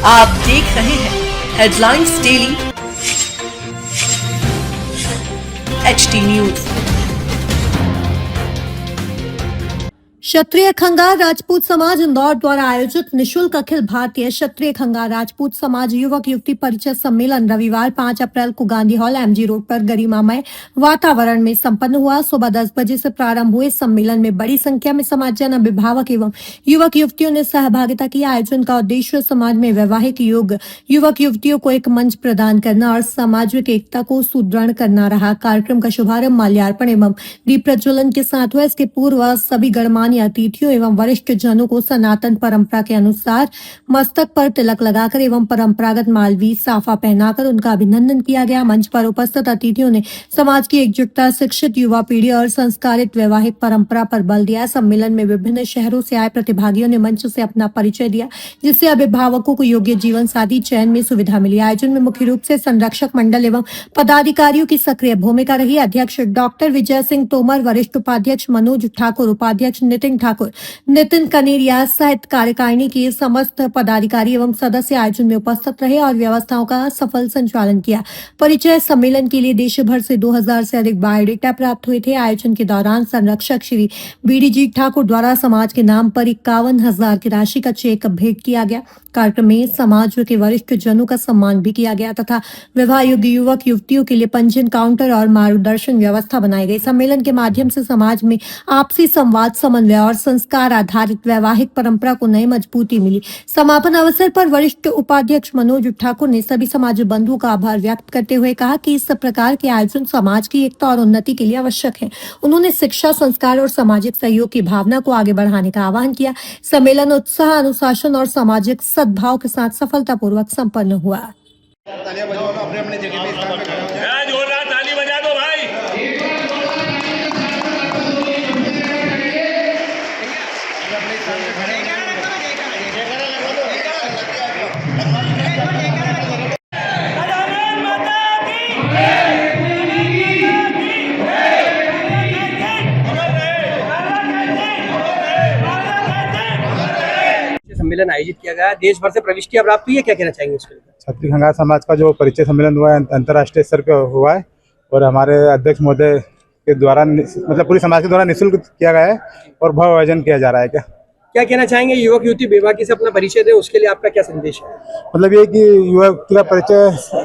आप देख रहे हैं हेडलाइंस डेली HD न्यूज। क्षत्रिय खंगार राजपूत समाज इंदौर द्वारा आयोजित निशुल्क अखिल भारतीय क्षत्रिय खंगार राजपूत समाज युवक युवती परिचय सम्मेलन रविवार 5 अप्रैल को गांधी हॉल MG रोड पर गरिमामय वातावरण में संपन्न हुआ। सुबह 10 बजे से प्रारंभ हुए सम्मेलन में बड़ी संख्या में समाजजन, अभिभावक एवं युवक युवतियों ने सहभागिता की। आयोजन का उद्देश्य समाज में वैवाहिक युवक युवतियों को एक मंच प्रदान करना और सामाजिक एकता को सुदृढ़ करना रहा। कार्यक्रम का शुभारंभ माल्यार्पण एवं दीप प्रज्वलन के साथ हुआ। इसके पूर्व सभी गणमान्य अतिथियों एवं वरिष्ठ जनों को सनातन परंपरा के अनुसार मस्तक पर तिलक लगाकर एवं परंपरागत मालवी साफा पहनाकर उनका अभिनंदन किया गया। मंच पर उपस्थित अतिथियों ने समाज की एकजुटता, शिक्षित युवा पीढ़ी और संस्कारित वैवाहिक परंपरा पर बल दिया। सम्मेलन में विभिन्न शहरों से आए प्रतिभागियों ने मंच से अपना परिचय दिया, जिससे अभिभावकों को योग्य जीवन साथी चयन में सुविधा मिली। आयोजन में मुख्य रूप से संरक्षक मंडल एवं पदाधिकारियों की सक्रिय भूमिका रही। अध्यक्ष डॉक्टर विजय सिंह तोमर, वरिष्ठ उपाध्यक्ष मनोज ठाकुर, उपाध्यक्ष नितिन ठाकुर, नितिन कनेरिया सहित कार्यकारिणी के समस्त पदाधिकारी एवं सदस्य आयोजन में उपस्थित रहे और व्यवस्थाओं का सफल संचालन किया। परिचय सम्मेलन के लिए देश भर से 2000 से अधिक बायोडेटा प्राप्त हुए थे। आयोजन के दौरान संरक्षक श्री BDG ठाकुर द्वारा समाज के नाम पर 51,000 की राशि का चेक भेंट किया गया। कार्यक्रम में समाज के वरिष्ठ जनों का सम्मान भी किया गया तथा विवाह योग्य युवक युवतियों के लिए पंजीयन काउंटर और मार्गदर्शन व्यवस्था बनाई गई। सम्मेलन के माध्यम से समाज में आपसी संवाद, समन्वय और संस्कार आधारित वैवाहिक परंपरा को नई मजबूती मिली। समापन अवसर पर वरिष्ठ उपाध्यक्ष मनोज ठाकुर ने सभी समाज बंधुओं का आभार व्यक्त करते हुए कहा कि इस प्रकार के आयोजन समाज की एकता और उन्नति के लिए आवश्यक है। उन्होंने शिक्षा, संस्कार और सामाजिक सहयोग की भावना को आगे बढ़ाने का आह्वान किया। सम्मेलन उत्साह, अनुशासन और सामाजिक सद्भाव के साथ सफलतापूर्वक संपन्न हुआ। तालियां बजाओ, अपने अपने जगह पे स्थान पे खड़े हो जाओ। जोरदार ताली बजा दो भाई। अपने स्थान पे खड़े सम्मेलन आयोजित किया गया, देश भर से प्रविष्टियां प्राप्त हुई है, क्या कहना चाहेंगे इसके लिए? क्षत्रिय खंगार समाज का जो परिचय सम्मेलन हुआ है अंतर्राष्ट्रीय स्तर पर हुआ है और हमारे अध्यक्ष महोदय के द्वारा मतलब पूरी समाज के द्वारा निःशुल्क किया गया है और भव्य आयोजन किया जा रहा है। क्या कहना चाहेंगे युवक युवती बेबाकी से अपना परिचय दे, उसके लिए आपका क्या संदेश है? मतलब ये कि युवक का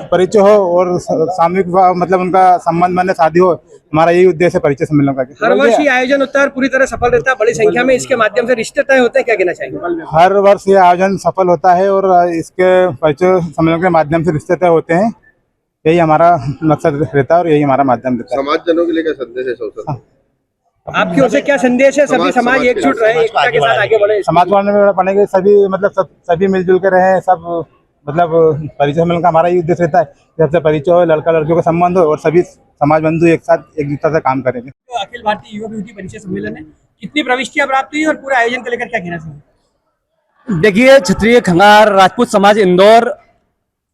परिचय हो और सामूहिक मतलब उनका संबंध बने, शादी हो, हमारा यही उद्देश्य है परिचय सम्मेलन का। हर वर्ष ये आयोजन होता है, पूरी तरह सफल रहता है, बड़ी संख्या में इसके माध्यम से रिश्ते तय होते हैं, क्या कहना चाहेंगे? हर वर्ष ये आयोजन सफल होता है और इसके परिचय सम्मेलन के माध्यम से रिश्ते तय होते हैं। यही हमारा मकसद रहता है और यही हमारा माध्यम रहता है। समाज जनों के लिए क्या संदेश है सर? आपकी ओर से क्या संदेश है? सभी समाज एकजुट रहे, एकता के साथ आगे बढ़े, समाज बनेंगे, सभी मतलब सभी मिलजुल के रहे, सब मतलब परिचय सम्मेलन का हमारा ये उद्देश्य रहता है कि सबसे परिचय हो, लड़का लड़कियों का संबंध हो और सभी समाज बंधु एक साथ एक दूसरे से काम करेंगे। तो अखिल भारतीय युवक युवती परिचय सम्मेलन है, कितनी प्रविष्टियां प्राप्त हुई और पूरे आयोजन को लेकर क्या कहना चाहिए? देखिए, क्षत्रिय खंगार राजपूत समाज इंदौर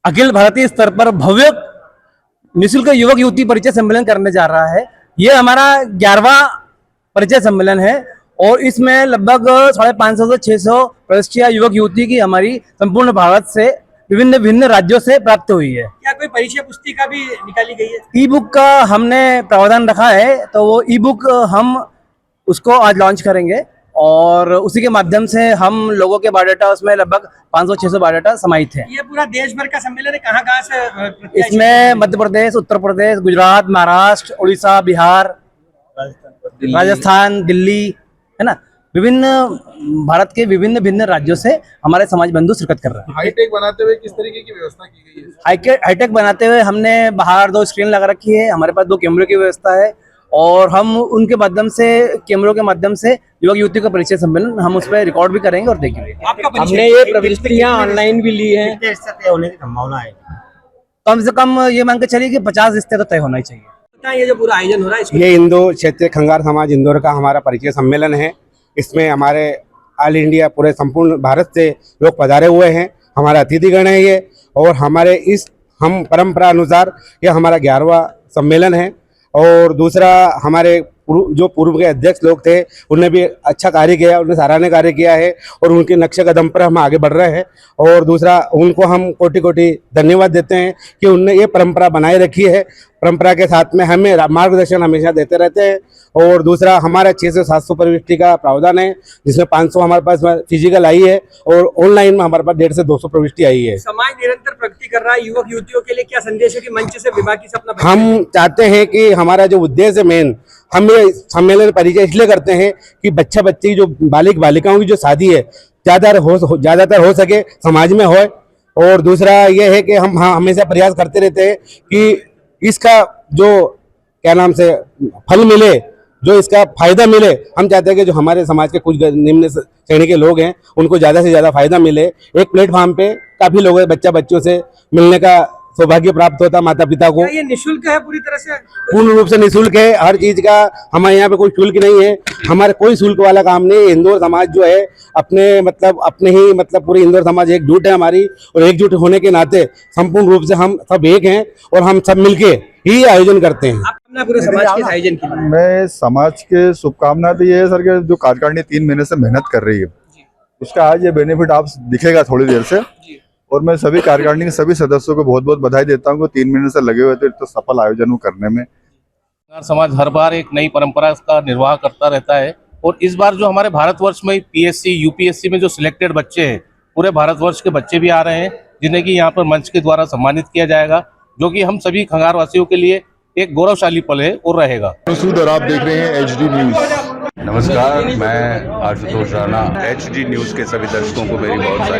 अखिल भारतीय स्तर पर भव्य निःशुल्क युवक युवती परिचय सम्मेलन करने जा रहा है। ये हमारा 11वां परिचय सम्मेलन है और इसमें लगभग 550 से 600 प्रविष्टियां युवक युवती की हमारी संपूर्ण भारत से विभिन्न राज्यों से प्राप्त हुई है। क्या कोई परिचय पुस्तिका भी निकाली गई है? ई बुक का हमने प्रावधान रखा है, तो वो ई बुक हम उसको आज लॉन्च करेंगे और उसी के माध्यम से हम लोगों के बायोडाटा उसमें लगभग 500-600 बायोडाटा समाहित है। ये पूरा देश भर का सम्मेलन है, कहाँ से? इसमें मध्य प्रदेश, उत्तर प्रदेश, गुजरात, महाराष्ट्र, उड़ीसा, बिहार, राजस्थान, दिल्ली, है ना, भारत के विभिन्न राज्यों से हमारे समाज बंधु शिरकत कर रहे हैं। हाईटेक बनाते हुए किस तरीके की व्यवस्था की गई है? हाईटेक बनाते हुए हमने बाहर 2 स्क्रीन लगा रखी है, हमारे पास 2 कैमरों की व्यवस्था है और हम उनके माध्यम से, कैमरों के माध्यम से युवक युवती का परिचय सम्मेलन हम उस पर रिकॉर्ड भी करेंगे और देखेंगे। हमने ये प्रविष्टियां ऑनलाइन भी ली है, होने की संभावना है। कम से कम ये मान के चलिए कि 50 रिश्ते तो तय होना ही चाहिए। ये जो पूरा आयोजन हो रहा है, ये इंदौर क्षेत्रीय खंगार समाज इंदौर का हमारा परिचय सम्मेलन है। इसमें हमारे ऑल इंडिया पूरे संपूर्ण भारत से लोग पधारे हुए हैं, हमारा अतिथिगण है ये और हमारे हम परंपरा अनुसार ये हमारा 11वां सम्मेलन है। और दूसरा, हमारे जो पूर्व के अध्यक्ष लोग थे उन्होंने भी अच्छा कार्य किया, उन्होंने सराहनीय कार्य किया है और उनके नक्शे कदम पर हम आगे बढ़ रहे हैं। और दूसरा, उनको हम कोटि कोटि धन्यवाद देते हैं कि उन्होंने ये परंपरा बनाए रखी है। परंपरा के साथ में हमें मार्गदर्शन हमेशा देते रहते हैं। और दूसरा, हमारा 600 से 700 प्रविष्टि का प्रावधान है, जिसमें 500 हमारे पास फिजिकल आई है और ऑनलाइन में हमारे पास 150 से 200 प्रविष्टि आई है। समाज निरंतर प्रगति कर रहा है, युवक युवतियों के लिए क्या संदेश है कि मंच से विभाग से अपना हम चाहते हैं कि हमारा जो उद्देश्य मेन, हम ये सम्मेलन परिचय इसलिए करते हैं कि बच्चा बच्ची जो बालिकाओं की जो शादी है ज़्यादातर हो सके समाज में हो। और दूसरा ये है कि हम हमेशा प्रयास करते रहते हैं कि इसका जो क्या नाम से फल मिले, जो इसका फायदा मिले। हम चाहते हैं कि जो हमारे समाज के कुछ निम्न श्रेणी के लोग हैं उनको ज़्यादा से ज़्यादा फायदा मिले। एक प्लेटफॉर्म पे काफ़ी लोग बच्चों से मिलने का सौभाग्य प्राप्त होता माता पिता को। क्या ये निःशुल्क है पूरी तरह से? पूर्ण रूप से निःशुल्क है, हर चीज का हमारे यहाँ पे कोई शुल्क नहीं है। हमारे कोई शुल्क वाला काम नहीं। इंदौर समाज जो है अपने ही पूरी इंदौर समाज एकजुट है हमारी, और एकजुट होने के नाते संपूर्ण रूप से हम सब एक हैं और हम सब मिलके ही आयोजन करते हैं। आप अपना पूरे समाज के आयोजन के लिए मैं समाज के शुभकामना तो ये है सर कि जो कार्यकारिणी 3 महीने से मेहनत कर रही है उसका आज ये बेनिफिट आप दिखेगा थोड़ी देर से। और मैं सभी कार्यकारिणी के सभी सदस्यों को बहुत बहुत बधाई देता हूँ कि 3 महीने से लगे हुए थे तो सफल आयोजन को करने में। समाज हर बार एक नई परंपरा का निर्वाह करता रहता है और इस बार जो हमारे भारतवर्ष में पीएससी यूपीएससी में जो सिलेक्टेड बच्चे हैं, पूरे भारतवर्ष के बच्चे भी आ रहे हैं जिन्हें कि यहाँ पर मंच के द्वारा सम्मानित किया जाएगा, जो कि हम सभी खंगार वासियों के लिए एक गौरवशाली पल है और रहेगा। और आप देख रहे हैं HD न्यूज। नमस्कार, मैं आशुतोष राणा। HD न्यूज के सभी दर्शकों को मेरी बहुत सारी